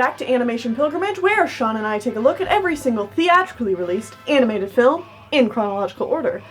back to Animation Pilgrimage, where Sean and I take a look at every single theatrically released animated film in chronological order.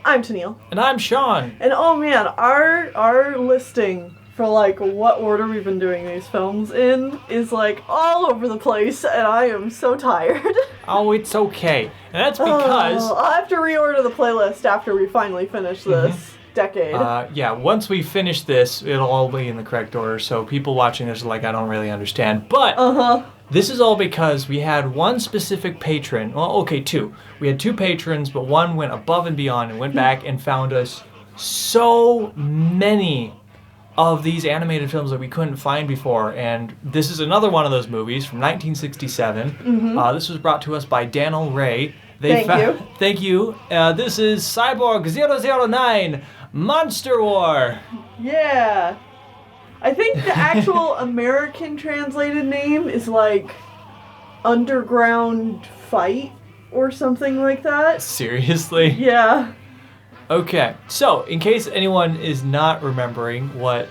I'm Tennille. And I'm Sean. And oh man, our listing for like what order we've been doing these films in is like all over the place, and I am so tired. Oh, it's okay. And that's because... I'll have to reorder the playlist after we finally finish this decade. Yeah, once we finish this, it'll all be in the correct order, so people watching this are like, I don't really understand. But this is all because we had one specific patron, well, okay, two. We had two patrons, but one went above and beyond and went back and found us so many of these animated films that we couldn't find before, and this is another one of those movies from 1967. This was brought to us by Daniel Ray. Thank you. This is Cyborg 009 Monster War. Yeah. I think the actual American translated name is like Underground Fight or something like that. Seriously? Yeah. Okay, so in case anyone is not remembering what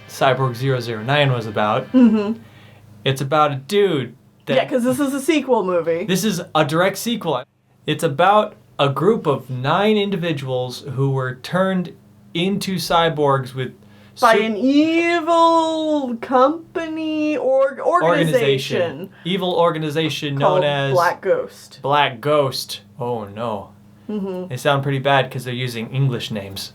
Cyborg 009 was about, it's about a dude that... Yeah, because this is a sequel movie. This is a direct sequel. It's about a group of 9 individuals who were turned into cyborgs with... By an evil company or organization. Evil organization known as... Black Ghost. Black Ghost. Oh no. They sound pretty bad because they're using English names.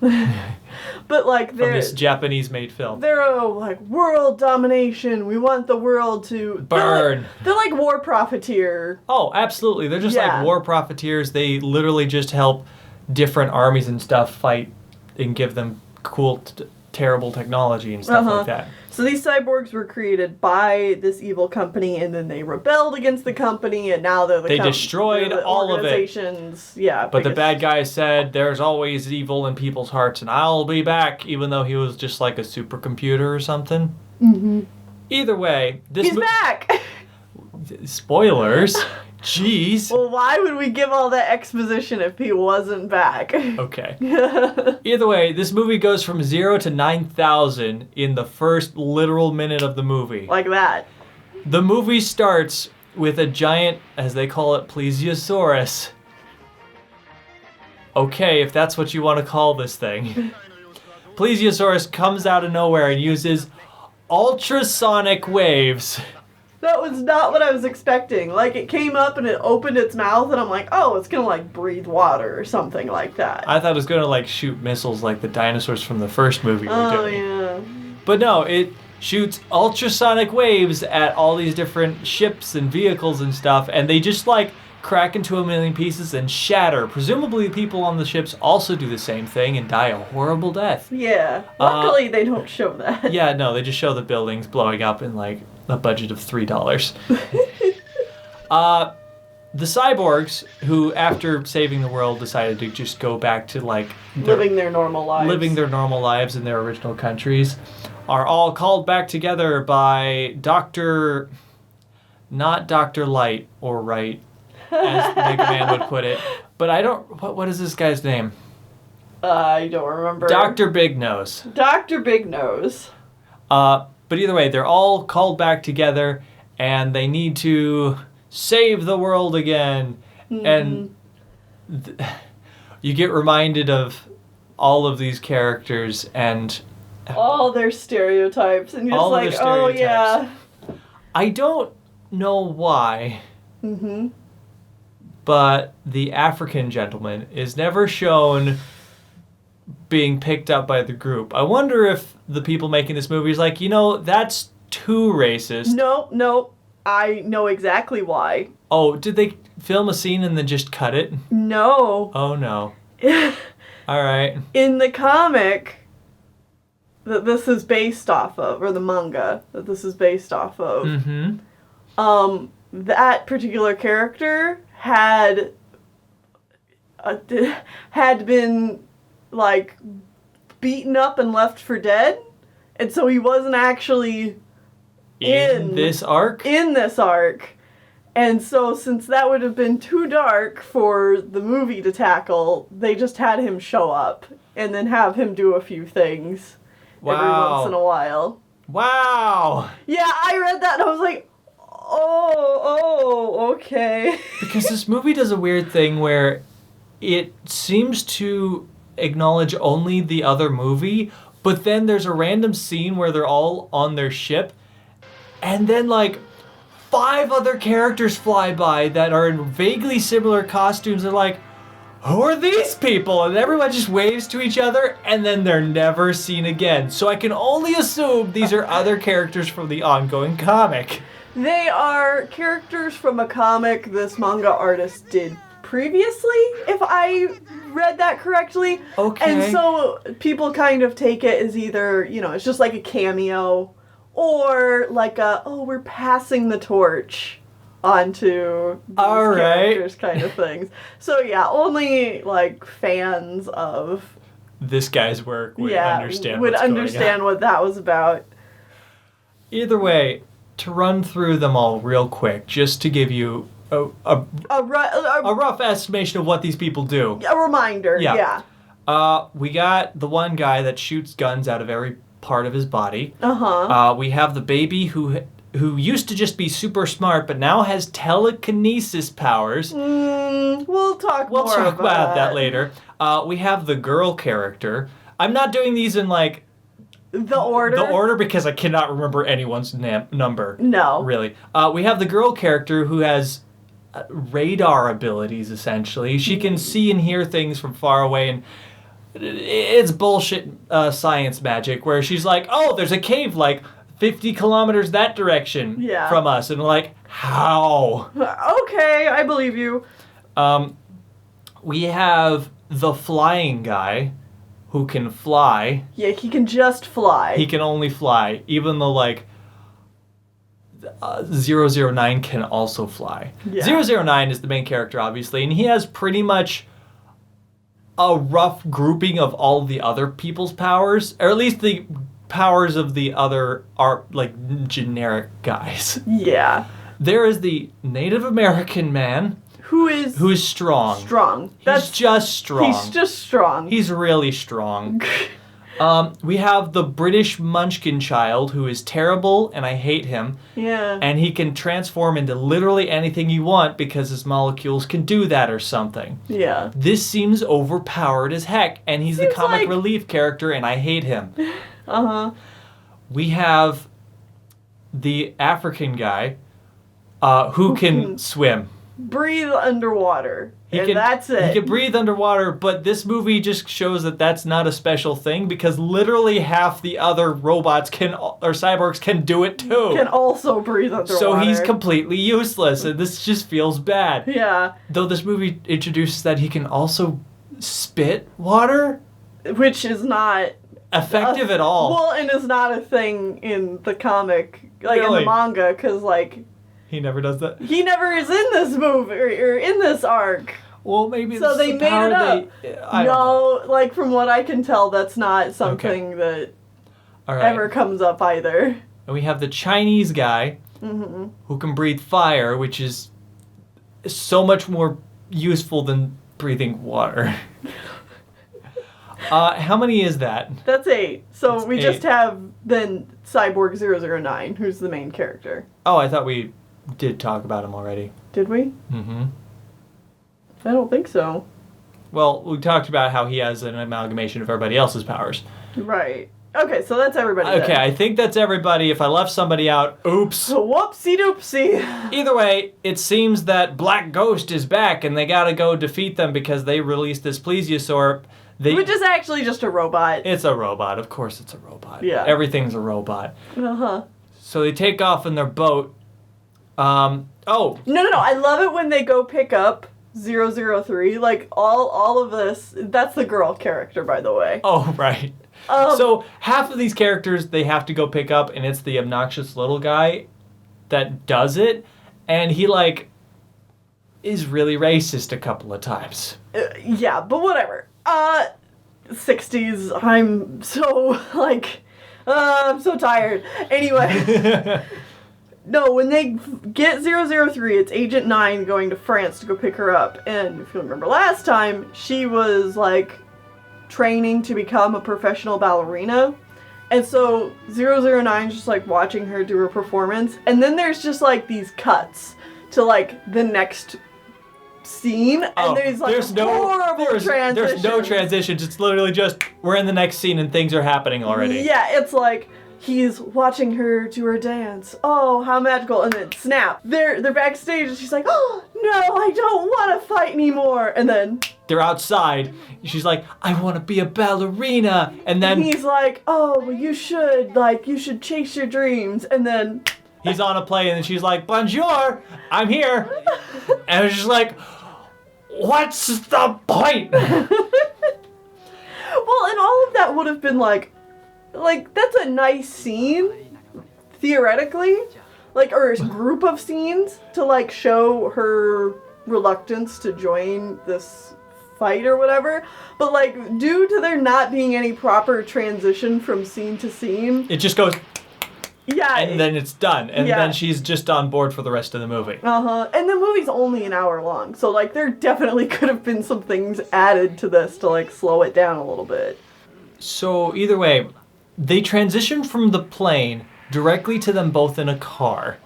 But like they're... From this Japanese-made film. They're like, world domination. We want the world to... Burn. They're like war profiteer. Oh, absolutely. They're just like war profiteers. They literally just help different armies and stuff fight and give them cool... terrible technology and stuff like that. So these cyborgs were created by this evil company, and then they rebelled against the company, and now they're they destroyed all of it. Yeah, but the bad guy said, "There's always evil in people's hearts, and I'll be back," even though he was just like a supercomputer or something. Either way, he's back. Spoilers. Jeez. Well, why would we give all that exposition if he wasn't back? Okay. Either way, this movie goes from 0 to 9,000 in the first literal minute of the movie. Like that. The movie starts with a giant, as they call it, plesiosaurus. Okay, if that's what you want to call this thing. Plesiosaurus comes out of nowhere and uses ultrasonic waves. That was not what I was expecting. Like, it came up and it opened its mouth, and I'm like, oh, it's gonna, like, breathe water or something like that. I thought it was gonna, like, shoot missiles like the dinosaurs from the first movie were doing. Oh, yeah. But no, it shoots ultrasonic waves at all these different ships and vehicles and stuff, and they just, like, crack into a million pieces and shatter. Presumably people on the ships also do the same thing and die a horrible death. Yeah. Luckily, they don't show that. Yeah, no, they just show the buildings blowing up in, like, a budget of $3. The cyborgs, who after saving the world decided to just go back to like living their normal lives in their original countries, are all called back together by not Dr. Light or Right, as Mega Man would put it. But I don't... What is this guy's name? I don't remember. Dr. Big Nose. Dr. Big Nose. But either way, they're all called back together, and they need to save the world again. And you get reminded of all of these characters and... all their stereotypes. And you're just like, oh, yeah. I don't know why, but the African gentleman is never shown being picked up by the group. I wonder if the people making this movie is like, that's too racist. No, I know exactly why. Oh, did they film a scene and then just cut it? No. Oh, no. All right. In the comic that this is based off of, or the manga that this is based off of, that particular character had been like beaten up and left for dead, and so he wasn't actually in this arc. And so since that would have been too dark for the movie to tackle, they just had him show up and then have him do a few things every once in a while. Wow. Yeah, I read that and I was like, Oh, okay. Because this movie does a weird thing where it seems to acknowledge only the other movie, but then there's a random scene where they're all on their ship, and then like 5 other characters fly by that are in vaguely similar costumes. They're like, who are these people? And everyone just waves to each other, and then they're never seen again. So I can only assume these are other characters from the ongoing comic. They are characters from a comic this manga artist did previously, if I read that correctly. Okay. And so people kind of take it as either, it's just like a cameo, or like we're passing the torch onto these characters kind of things. So yeah, only like fans of this guy's work would understand what that was about. Either way, to run through them all real quick, just to give you a rough estimation of what these people do. A reminder, yeah. We got the one guy that shoots guns out of every part of his body. We have the baby who used to just be super smart, but now has telekinesis powers. We'll talk about that later. We have the girl character. I'm not doing these in like the order because I cannot remember anyone's number. No, really. We have the girl character who has radar abilities. Essentially, she can see and hear things from far away, and it's bullshit science magic. Where she's like, "Oh, there's a cave like 50 kilometers that direction from us," and we're like, how? Okay, I believe you. We have the flying guy who can fly. Yeah, he can just fly. He can only fly, even though like 009 can also fly. Yeah. 009 is the main character, obviously, and he has pretty much a rough grouping of all the other people's powers, or at least the powers of the other are like generic guys. Yeah. There is the Native American man who is strong. He's just strong. He's really strong. We have the British Munchkin child who is terrible, and I hate him. Yeah. And he can transform into literally anything you want because his molecules can do that or something. Yeah. This seems overpowered as heck, and he's the comic relief character, and I hate him. We have the African guy who can swim. Breathe underwater. That's it. He can breathe underwater, but this movie just shows that that's not a special thing because literally half the other robots or cyborgs can do it too. Can also breathe underwater. So he's completely useless, and this just feels bad. Yeah. Though this movie introduces that he can also spit water, which is not effective at all. Well, and it's not a thing in the comic, like in the manga, because like he never does that. He never is in this movie or in this arc. Well, maybe so they made it up. No, like from what I can tell, that's not something that ever comes up either. And we have the Chinese guy who can breathe fire, which is so much more useful than breathing water. How many is that? That's 8. So we just have then Cyborg 009, who's the main character. Oh, I thought we did talk about him already. Did we? Mm-hmm. I don't think so. Well, we talked about how he has an amalgamation of everybody else's powers. Right. Okay, so that's everybody. Okay, then. I think that's everybody. If I left somebody out, oops. Whoopsie doopsie. Either way, it seems that Black Ghost is back, and they gotta go defeat them because they released this plesiosaur. Which is actually just a robot. It's a robot. Of course it's a robot. Yeah. Everything's a robot. Uh-huh. So they take off in their boat. No. I love it when they go pick up 003. Like, all of this, that's the girl character, by the way. Oh, right. So half of these characters they have to go pick up, and it's the obnoxious little guy that does it. And he, like, is really racist a couple of times. Yeah, but whatever. 60s, I'm so, I'm so tired. Anyway. No, when they get 003, it's Agent 9 going to France to go pick her up. And if you remember last time, she was, training to become a professional ballerina. And so 009's just like watching her do her performance, and then there's just like these cuts to like the next scene, and there's like horrible transitions. There's no transitions. It's literally just we're in the next scene and things are happening already. Yeah, it's like he's watching her do her dance. Oh, how magical! And then snap. They're backstage, and she's like, oh no, I don't want to fight anymore. And then they're outside. She's like, I want to be a ballerina. And then he's like, oh, well, you should chase your dreams. And then he's on a plane, and she's like, bonjour, I'm here. And it's just like, what's the point? Well, and all of that would have been like that's a nice scene, theoretically, like, or a group of scenes to like show her reluctance to join this fight or whatever. But like, due to there not being any proper transition from scene to scene, it just goes. Yeah. And then it's done. And then she's just on board for the rest of the movie. And the movie's only an hour long. So, like, there definitely could have been some things added to this to, like, slow it down a little bit. So, either way, they transition from the plane directly to them both in a car.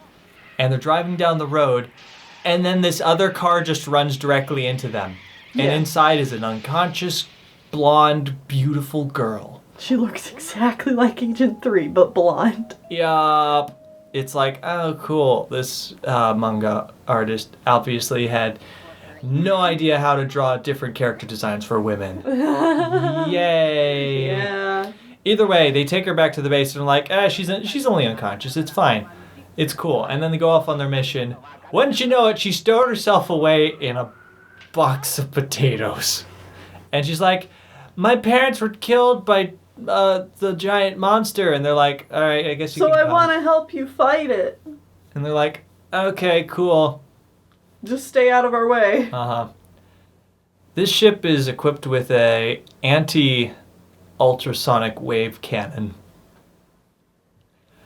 And they're driving down the road. And then this other car just runs directly into them. And inside is an unconscious, blonde, beautiful girl. She looks exactly like Agent 3, but blonde. Yup. It's like, oh, cool. This manga artist obviously had no idea how to draw different character designs for women. Yay. Yeah. Either way, they take her back to the base and are like, she's only unconscious. It's fine. It's cool. And then they go off on their mission. Wouldn't you know it, she stowed herself away in a box of potatoes. And she's like, my parents were killed by the giant monster, and they're like, all right, I guess you can come. So I want to help you fight it. And they're like, okay, cool. Just stay out of our way. This ship is equipped with a anti-ultrasonic wave cannon.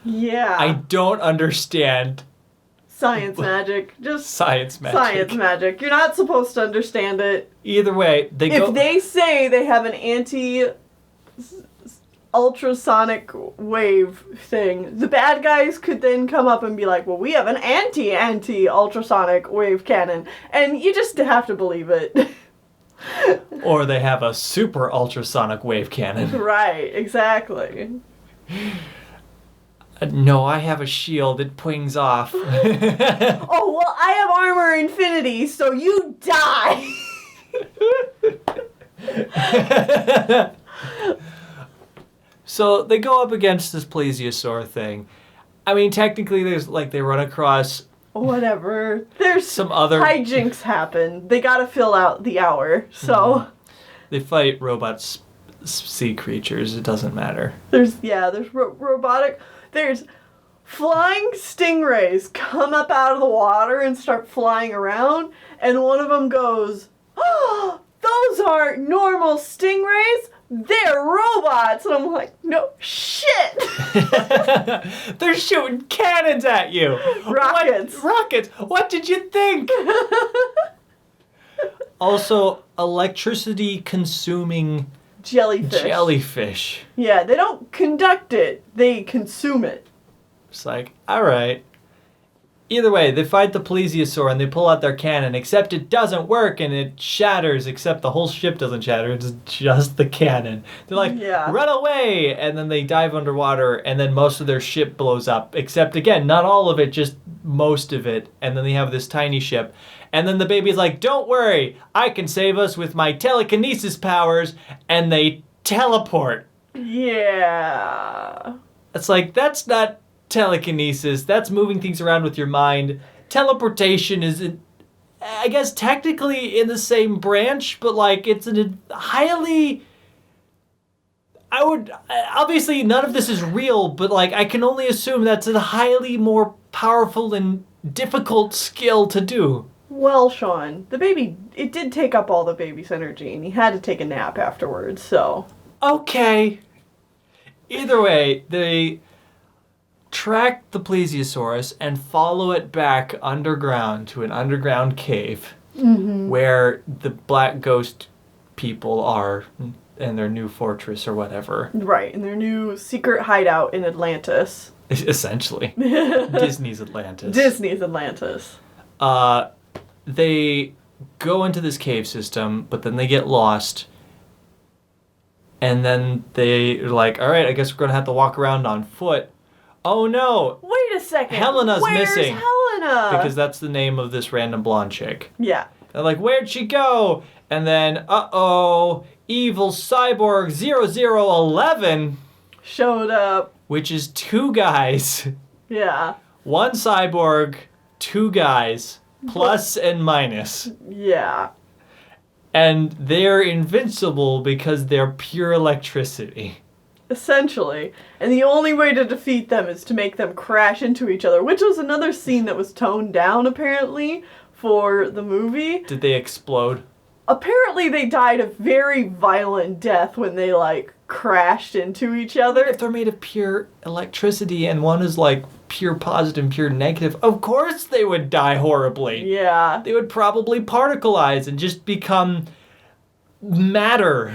Yeah. I don't understand. Science magic. Just science magic. Science magic. You're not supposed to understand it. Either way, if they say they have an ultrasonic wave thing, the bad guys could then come up and be like, well, we have an anti-ultrasonic wave cannon, and you just have to believe it. Or they have a super ultrasonic wave cannon. Right, exactly. No, I have a shield. It pings off. Oh, well, I have armor infinity, so you die. So they go up against this plesiosaur thing. I mean, technically, there's like they run across. Whatever. There's some other hijinks happen. They gotta fill out the hour, so. They fight robot sea creatures. It doesn't matter. There's robotic. There's flying stingrays come up out of the water and start flying around, and one of them goes, oh, those aren't normal stingrays. They're robots. And I'm like, no shit. They're shooting cannons at you. Rockets. What did you think? Also, electricity consuming jellyfish. Yeah, they don't conduct it. They consume it. It's like, all right. Either way, they fight the plesiosaur and they pull out their cannon, except it doesn't work and it shatters, except the whole ship doesn't shatter. It's just the cannon. They're like, run away! And then they dive underwater and then most of their ship blows up, except again, not all of it, just most of it. And then they have this tiny ship. And then the baby's like, don't worry, I can save us with my telekinesis powers. And they teleport. Yeah. It's like, that's not telekinesis. That's moving things around with your mind. Teleportation is, I guess, technically in the same branch, but like it's a highly... obviously none of this is real, but like I can only assume that's a highly more powerful and difficult skill to do. Well, Sean, it did take up all the baby's energy, and he had to take a nap afterwards, so... Okay. Either way, they track the plesiosaurus and follow it back underground to an underground cave where the black ghost people are. their new fortress or whatever. Right, in their new secret hideout in Atlantis. Essentially. Disney's Atlantis. Disney's Atlantis. They go into this cave system, but then they get lost. And then they're like, all right, I guess we're going to have to walk around on foot. Oh, no. Wait a second. Helena's missing. Where's Helena? Because that's the name of this random blonde chick. Yeah. They're like, where'd she go? And then, evil Cyborg 0011 showed up. Which is 2 guys. Yeah. 1 cyborg, 2 guys, plus and minus. Yeah. And they're invincible because they're pure electricity. Essentially. And the only way to defeat them is to make them crash into each other, which was another scene that was toned down, apparently, for the movie. Did they explode? Apparently they died a very violent death when they, like, crashed into each other. If they're made of pure electricity and one is, like, pure positive and pure negative, of course they would die horribly. Yeah. They would probably particleize and just become matter.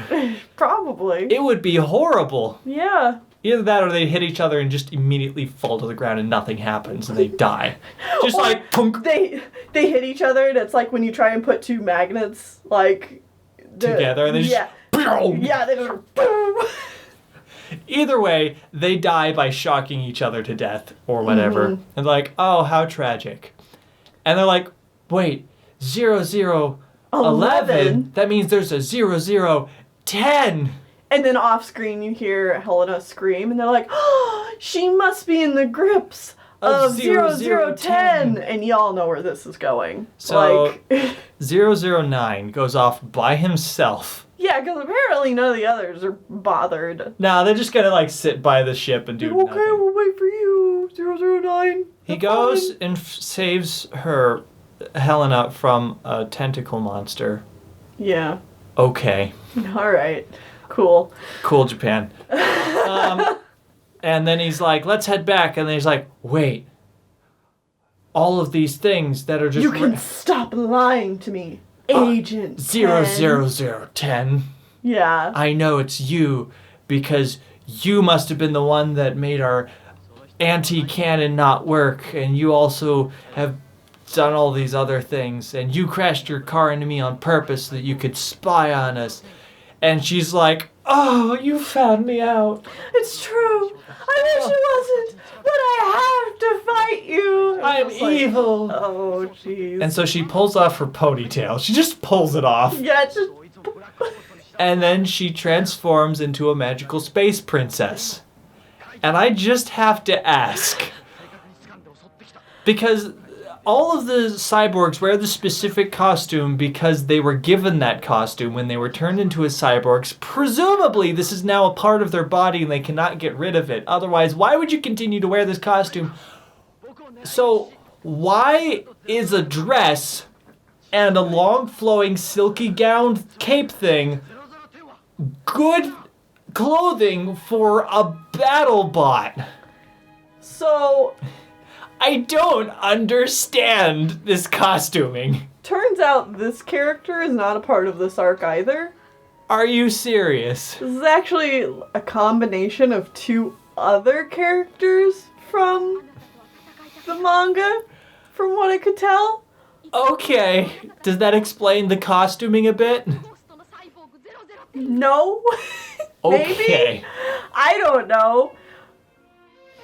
Probably. It would be horrible. Yeah. Either that or they hit each other and just immediately fall to the ground and nothing happens and they die. Just like... Punk. They hit each other and it's like when you try and put 2 magnets, like... together and they just... Yeah, they just... Boom. Either way, they die by shocking each other to death or whatever. Mm-hmm. And like, oh, how tragic. And they're like, wait, 0011? That means there's a 0010. And then off screen you hear Helena scream and they're like, oh, she must be in the grips of 0010. And y'all know where this is going. So, 009 goes off by himself. Yeah, because apparently none of the others are bothered. No, they're just gonna like sit by the ship and do nothing. Okay, we'll wait for you, 009. He goes and saves her, Helena, from a tentacle monster. Yeah. Okay. Alright. Cool. Cool, Japan. And then he's like, let's head back. And then he's like, wait. All of these things that are just... You can stop lying to me, Agent 00010. Yeah. I know it's you because you must have been the one that made our anti-cannon not work. And you also have done all these other things. And you crashed your car into me on purpose so that you could spy on us. And she's like, oh, you found me out. It's true. I wish it wasn't, but I have to fight you. I'm evil. Like, oh, jeez. And so she pulls off her ponytail. She just pulls it off. Yeah, just... And then she transforms into a magical space princess. And I just have to ask. Because... all of the cyborgs wear the specific costume because they were given that costume when they were turned into a cyborgs. Presumably, this is now a part of their body and they cannot get rid of it. Otherwise, why would you continue to wear this costume? So, why is a dress and a long flowing silky gown cape thing good clothing for a battle bot? So... I don't understand this costuming. Turns out this character is not a part of this arc either. Are you serious? This is actually a combination of 2 other characters from the manga, from what I could tell. Okay. Does that explain the costuming a bit? No. Okay. Maybe? I don't know.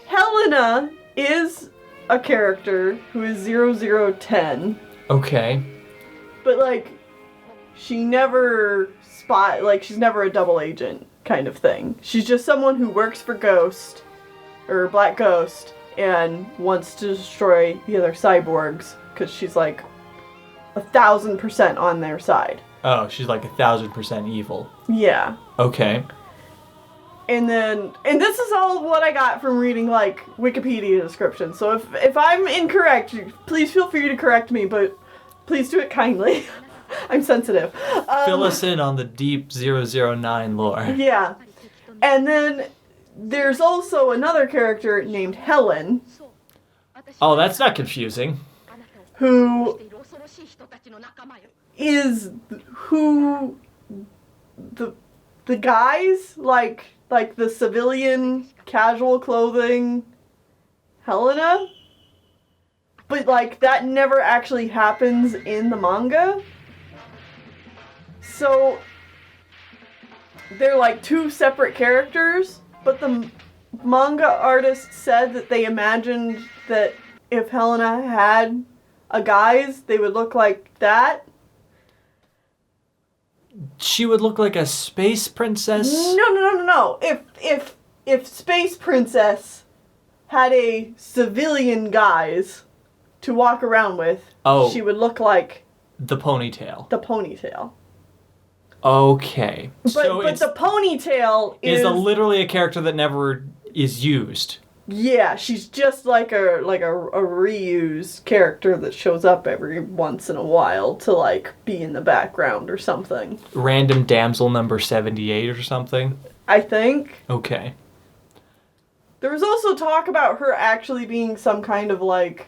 Helena is a character who is 0010. Okay. But, like, she never she's never a double agent kind of thing. She's just someone who works for Ghost, or Black Ghost, and wants to destroy the other cyborgs, because she's, like, 1,000% on their side. Oh, she's like 1,000% evil. Yeah. Okay. And this is all what I got from reading, like, Wikipedia descriptions. So if I'm incorrect, please feel free to correct me, but please do it kindly. I'm sensitive. Fill us in on the deep 009 lore. Yeah. And then there's also another character named Helen. Oh, that's not confusing. Who is who the the guys, like the civilian casual clothing Helena. But, like, that never actually happens in the manga. So, they're, like, two separate characters. But the manga artist said that they imagined that if Helena had a guise, they would look like that. She would look like a space princess? No. If Space Princess had a civilian guise to walk around with, she would look like the ponytail. The ponytail. Okay. But the ponytail is literally a character that never is used. Yeah, she's just like a reused character that shows up every once in a while to like be in the background or something. Random damsel number 78 or something? I think. Okay. There was also talk about her actually being some kind of like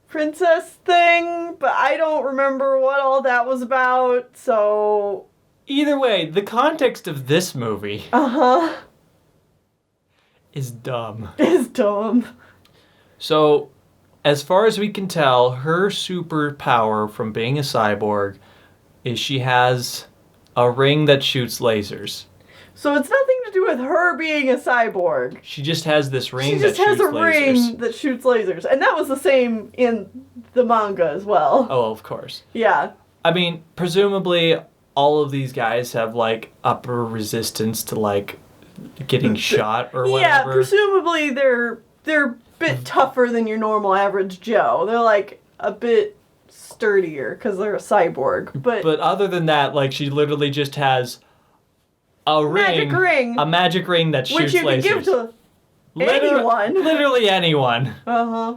princess thing, but I don't remember what all that was about, so... Either way, the context of this movie... is dumb. Is dumb. So, as far as we can tell, her superpower from being a cyborg is she has a ring that shoots lasers. So it's nothing to do with her being a cyborg. She just has this ring that shoots lasers. She just has a ring that shoots lasers. And that was the same in the manga as well. Oh, of course. Yeah. I mean, presumably all of these guys have, like, upper resistance to, like, getting shot or whatever. Yeah, presumably they're a bit tougher than your normal average Joe. They're, like, a bit sturdier because they're a cyborg. But other than that, like, she literally just has... a magic ring that shoots lasers. Which you can give to anyone. Literally anyone. Uh-huh.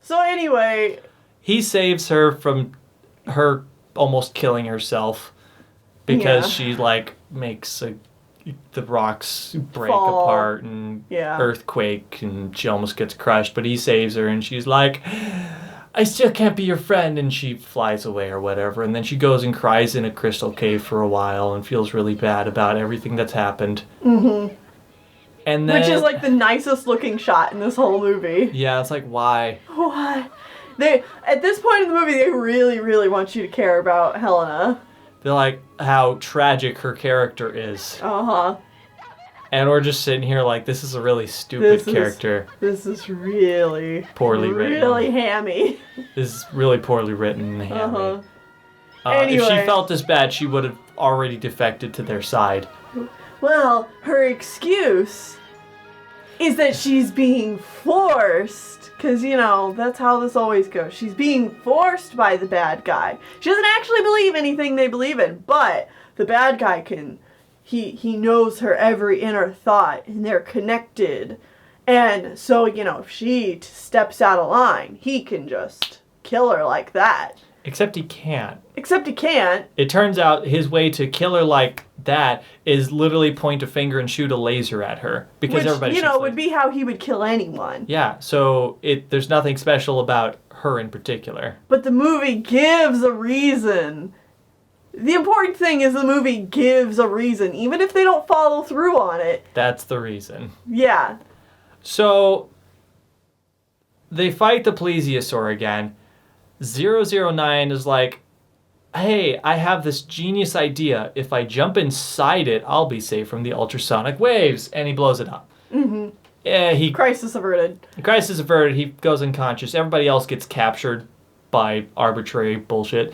So anyway... He saves her from her almost killing herself because she, like, makes the rocks break apart and earthquake and she almost gets crushed. But he saves her and she's like... I still can't be your friend, and she flies away or whatever, and then she goes and cries in a crystal cave for a while and feels really bad about everything that's happened. Mm-hmm. And then, which is like the nicest looking shot in this whole movie. Yeah, it's like, why? Why? At this point in the movie, they really, really want you to care about Helena. They're like, how tragic her character is. Uh-huh. And we're just sitting here like, this is a really stupid character. This is really... poorly written. Really hammy. This is really poorly written and hammy. Uh-huh. Anyway. If she felt this bad, she would have already defected to their side. Well, her excuse is that she's being forced. Because, you know, that's how this always goes. She's being forced by the bad guy. She doesn't actually believe anything they believe in, but the bad guy can... He knows her every inner thought, and they're connected. And so, you know, if she steps out of line, he can just kill her like that. Except he can't. It turns out his way to kill her like that is literally point a finger and shoot a laser at her. Because everybody shoots lasers. Would be how he would kill anyone. Yeah, so there's nothing special about her in particular. But the movie gives a reason. The important thing is the movie gives a reason, even if they don't follow through on it. That's the reason. Yeah. So, they fight the plesiosaur again. 009 is like, hey, I have this genius idea. If I jump inside it, I'll be safe from the ultrasonic waves. And he blows it up. Mm-hmm. Yeah, Crisis averted. Crisis averted. He goes unconscious. Everybody else gets captured by arbitrary bullshit.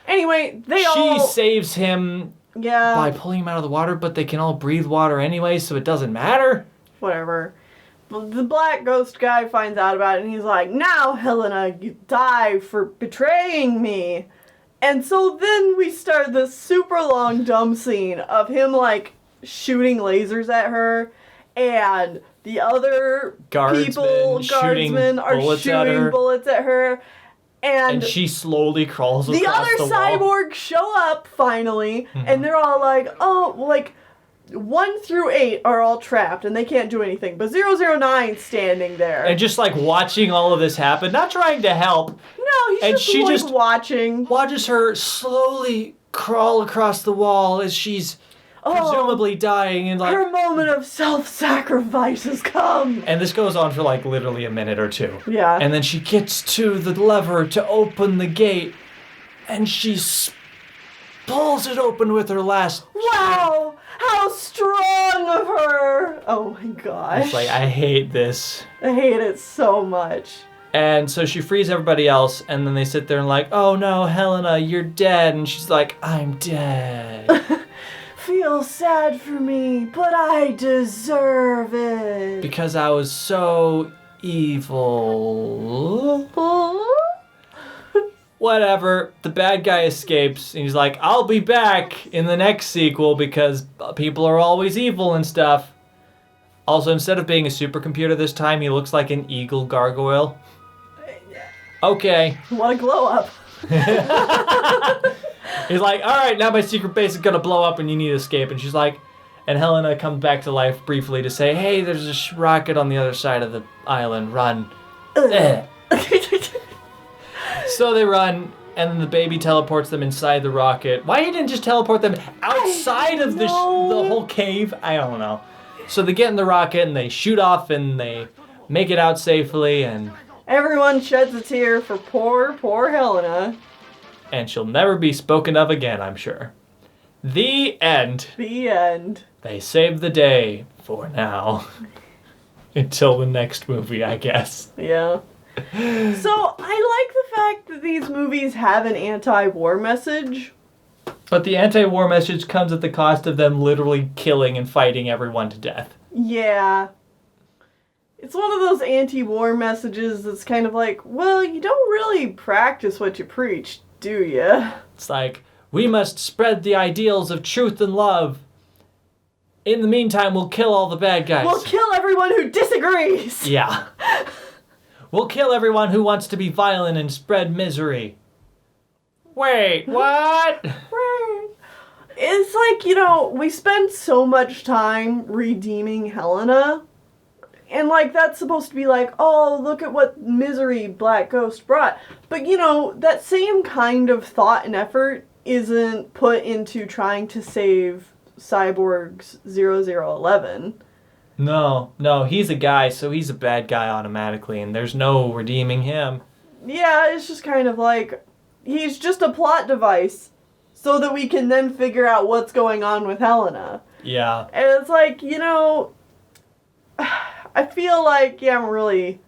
Anyway, She saves him Yeah. by pulling him out of the water, but they can all breathe water anyway, so it doesn't matter. Whatever. The black ghost guy finds out about it, and he's like, now, Helena, you die for betraying me. And so then we start this super long dumb scene of him, like, shooting lasers at her, and the other guardsmen are shooting bullets at her. And she slowly crawls across the other the wall. cyborgs show up, finally, and they're all like, oh, like, 1 through 8 are all trapped and they can't do anything. But 009's standing there. And just like watching all of this happen, not trying to help. No, he's just watching. Watches her slowly crawl across the wall as she's presumably dying, and like her moment of self-sacrifice has come. And this goes on for like literally a minute or two. Yeah. And then she gets to the lever to open the gate, and she pulls it open with her last. Wow! How strong of her! Oh my gosh. It's like, I hate this. I hate it so much. And so she frees everybody else, and then they sit there and like, oh no, Helena, you're dead. And she's like, I'm dead. Feel sad for me, but I deserve it. Because I was so evil. Whatever. The bad guy escapes, and he's like, I'll be back in the next sequel because people are always evil and stuff. Also, instead of being a supercomputer this time, he looks like an eagle gargoyle. Okay. What a glow up. He's like, all right, now my secret base is going to blow up and you need to escape. And she's like, and Helena comes back to life briefly to say, hey, there's a rocket on the other side of the island. Run. So they run, and then the baby teleports them inside the rocket. Why he didn't just teleport them outside of the whole cave? I don't know. So they get in the rocket, and they shoot off, and they make it out safely, and everyone sheds a tear for poor Helena. And she'll never be spoken of again, I'm sure. The end. The end. They saved the day for now. Until the next movie, I guess. Yeah. So, I like the fact that these movies have an anti-war message. But the anti-war message comes at the cost of them literally killing and fighting everyone to death. Yeah. It's one of those anti-war messages that's kind of like, well, you don't really practice what you preach, do you? It's like, we must spread the ideals of truth and love. In the meantime, we'll kill all the bad guys. We'll kill everyone who disagrees! Yeah. We'll kill everyone who wants to be violent and spread misery. Wait, what? It's like, we spend so much time redeeming Helena. And, that's supposed to be like, oh, look at what misery Black Ghost brought. But, that same kind of thought and effort isn't put into trying to save Cyborg's 0011. No, he's a guy, so he's a bad guy automatically, and there's no redeeming him. Yeah, it's just kind of like, he's just a plot device so that we can then figure out what's going on with Helena. Yeah. And it's like, I feel like you haven't really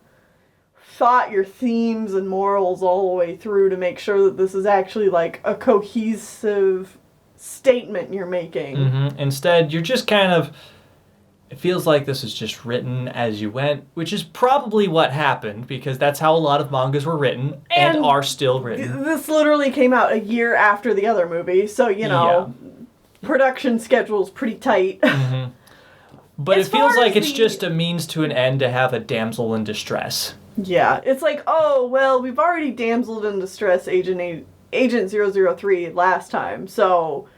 thought your themes and morals all the way through to make sure that this is actually like a cohesive statement you're making. Mm-hmm. Instead, you're just kind of... It feels like this is just written as you went, which is probably what happened, because that's how a lot of mangas were written and are still written. This literally came out a year after the other movie, so, production schedule's pretty tight. Mm-hmm. But it feels like it's just a means to an end to have a damsel in distress. Yeah, it's like, oh, well, we've already damseled in distress Agent 003 last time, so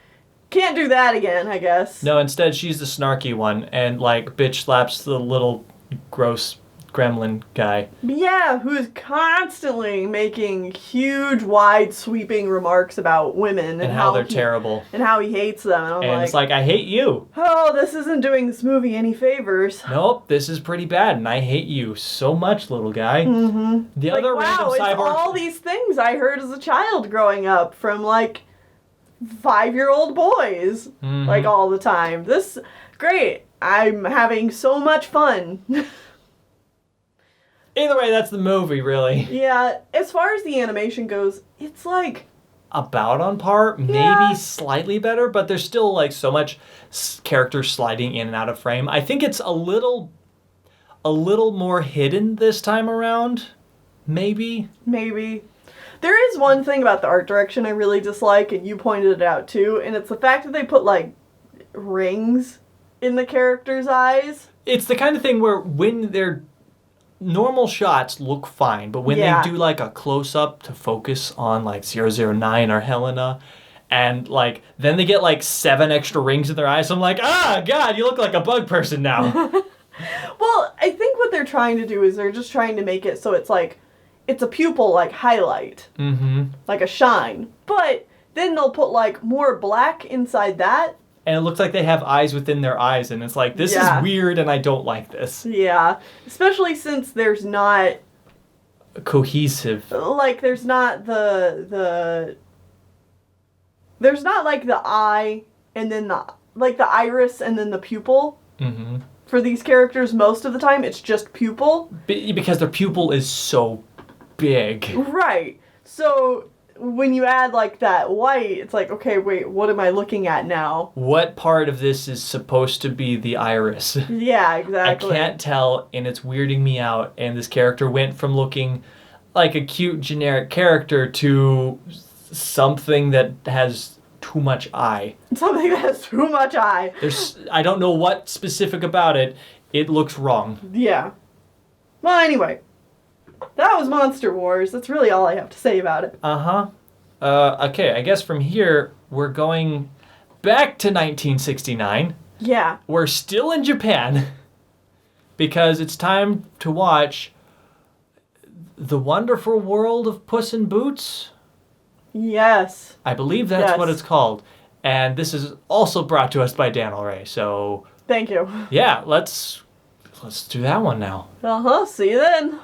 can't do that again, I guess. No, instead she's the snarky one and, bitch slaps the little gross gremlin guy. Yeah, who's constantly making huge, wide, sweeping remarks about women. And how they're terrible. And how he hates them. And I'm it's like, I hate you. Oh, this isn't doing this movie any favors. Nope, this is pretty bad, and I hate you so much, little guy. Mm-hmm. The other random cyborg... it's all these things I heard as a child growing up from, 5-year-old boys. Mm-hmm. All the time. This, great. I'm having so much fun. Either way, that's the movie, really. Yeah, as far as the animation goes, it's about on par, maybe slightly better, but there's still so much character sliding in and out of frame. I think it's a little more hidden this time around, maybe. Maybe. There is one thing about the art direction I really dislike, and you pointed it out too, and it's the fact that they put rings in the characters' eyes. It's the kind of thing where when they're normal shots look fine, but when they do a close-up to focus on 009 or Helena, And, like, then they get, like, 7 extra rings in their eyes. I'm like, God, you look like a bug person now. Well, I think what they're trying to do is they're just trying to make it so it's like, it's a pupil, like, highlight. Mm-hmm. Like a shine. But then they'll put, like, more black inside that. And it looks like they have eyes within their eyes. And it's like, this is weird and I don't like this. Yeah. Especially since there's not... cohesive. Like, there's not there's not, like, the eye and then the iris and then the pupil. Mm-hmm. For these characters, most of the time, it's just pupil. Because their pupil is so big. Right. So, when you add, like, that white, it's like, okay, wait, what am I looking at now? What part of this is supposed to be the iris? Yeah, exactly. I can't tell, and it's weirding me out. And this character went from looking like a cute, generic character to something that has too much eye. Something that has too much eye. I don't know what specific about it. It looks wrong. Yeah. Well, anyway. That was Monster Wars. That's really all I have to say about it. Uh-huh. Okay, I guess from here, we're going back to 1969. Yeah. We're still in Japan. Because it's time to watch The Wonderful World of Puss in Boots. Yes. I believe that's what it's called. And this is also brought to us by Daniel Ray. So thank you. Yeah, let's do that one now. See you then.